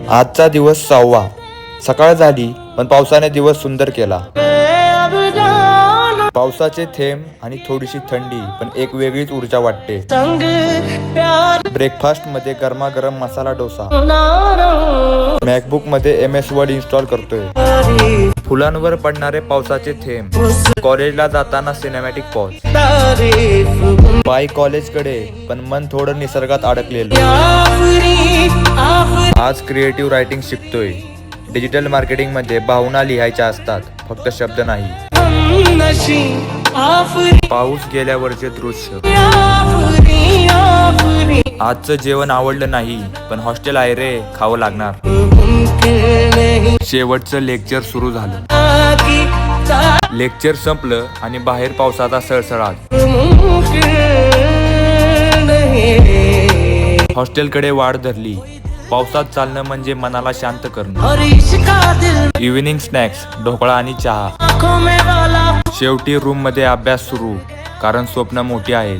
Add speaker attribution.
Speaker 1: आजचा दिवस 6वा. सकाळ झाली पण पावसाने दिवस सुंदर केला. पावसाचे थेंब आणि थोडीशी थंडी पण एक वेगळीच ऊर्जा वाटते. ब्रेकफास्ट मध्ये गरमागरम मसाला डोसा. मॅकबुक मध्ये MS वर्ड इन्स्टॉल करतोय. फुलांवर पडणारे पावसाचे थेंब. कॉलेजला जाताना सिनेमॅटिक पॉज. बाई कॉलेजकडे पण मन थोडं निसर्गात अडकलेलं. आज क्रिएटिव्ह रायटिंग शिकतोय. डिजिटल मार्केटिंग मध्ये भावना लिहायच्या असतात, फक्त शब्द नाही. पाऊस गेल्यावरचे दृश्य. आजचं जेवण आवडलं नाही पण हॉस्टेल आहे रे, खावं लागणार. शेवटचं लेक्चर सुरू झालं. लेक्चर संपलं आणि बाहेर पावसाचा सळसळाट. हॉस्टेलकडे वाट धरली. पावसात चालणं म्हणजे मनाला शांत करणं. इव्हिनिंग स्नॅक्स, ढोकळा आणि चहा. शेवटी रूम मध्ये अभ्यास सुरू, कारण स्वप्न मोठी आहेत.